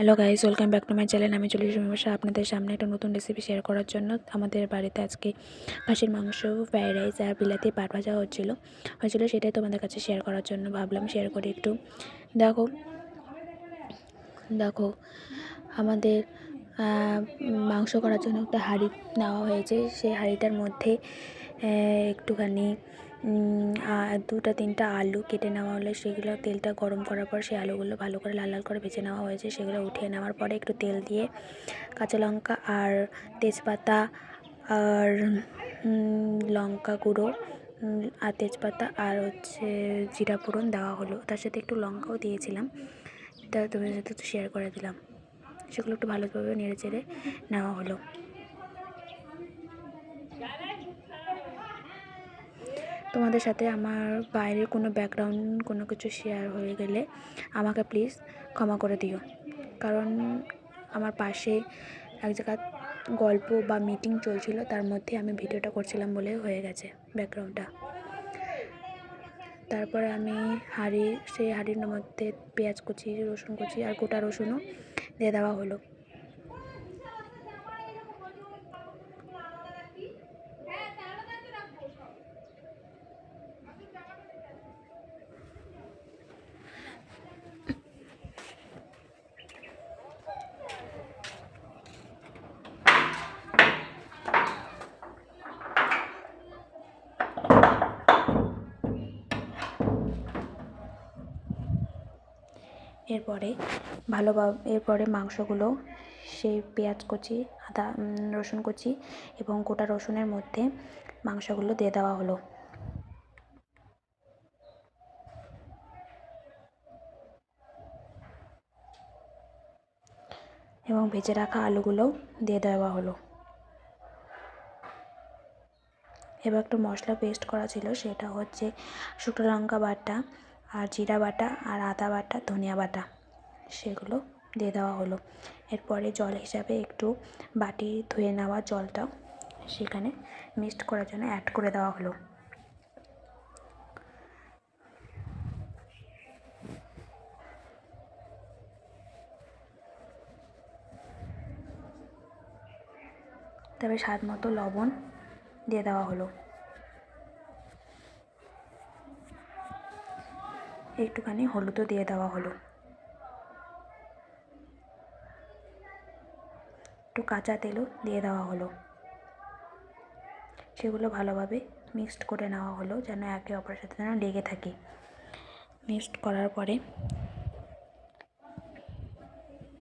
Hello guys, welcome back to my channel. আমি চলে এসেছি মীমাংসা আপনাদের সামনে একটা নতুন রেসিপি শেয়ার করার জন্য। আমাদের বাড়িতে আজকে খাসির মাংস, ফ্রাইড রাইস আর বিলাতি পাট ভাজা হয়েছিল, সেটাই তোমাদের কাছে শেয়ার করার জন্য ভাবলাম শেয়ার করি একটু। দেখো দেখো আমাদের মাংস করার জন্য একটা হাঁড়ি নেওয়া হয়েছে। সেই হাঁড়িটার মধ্যে একটুখানি দুটা তিনটা আলু কেটে নেওয়া হলো। সেগুলো তেলটা গরম করার পর সেই আলুগুলো ভালো করে লাল লাল করে ভেজে নেওয়া হয়েছে। সেগুলো উঠিয়ে নেওয়ার পরে একটু তেল দিয়ে কাঁচা লঙ্কা আর তেজপাতা আর লঙ্কা গুঁড়ো আর তেজপাতা আর জিরা ফোড়ন দেওয়া হলো। তার সাথে একটু লঙ্কাও দিয়েছিলাম, তা তোমাদের সাথে একটু শেয়ার করে দিলাম। সেগুলো একটু ভালোভাবে নেড়ে চেড়ে নেওয়া হলো। তোমাদের সাথে আমার বাইরের কোনো ব্যাকগ্রাউন্ড কোনো কিছু শেয়ার হয়ে গেলে আমাকে প্লিজ ক্ষমা করে দিও, কারণ আমার পাশে এক জায়গায় গল্প বা মিটিং চলছিল, তার মধ্যে আমি ভিডিওটা করছিলাম বলে হয়ে গেছে ব্যাকগ্রাউন্ডটা। তারপরে আমি সেই হাঁড়ির মধ্যে পেঁয়াজ কুচি, রসুন কুচি আর গোটা রসুনও দিয়ে দেওয়া হলো। এরপরে মাংসগুলো সেই পেঁয়াজ কুচি, আদা রসুন কুচি এবং গোটা রসুনের মধ্যে মাংসগুলো দিয়ে দেওয়া হলো এবং ভেজে রাখা আলুগুলো দিয়ে দেওয়া হলো। এবার একটু মশলা পেস্ট করা ছিল, সেটা হচ্ছে শুকনো লঙ্কা বাটা আর জিরা বাটা আর আদা বাটা, ধনিয়া বাটা, সেগুলো দিয়ে দেওয়া হলো। এরপরে জল হিসাবে একটু বাটি ধুয়ে নেওয়া জলটা সেখানে মিক্সড করার জন্য অ্যাড করে দেওয়া হলো। তবে স্বাদ মতো লবণ দিয়ে দেওয়া হলো। একটুখানি হলুদও দিয়ে দেওয়া হলো। একটু কাঁচা তেলও দিয়ে দেওয়া হলো। সেগুলো ভালোভাবে মিক্সড করে নেওয়া হলো, যেন একে অপরের সাথে যেন লেগে থাকে। মিক্সড করার পরে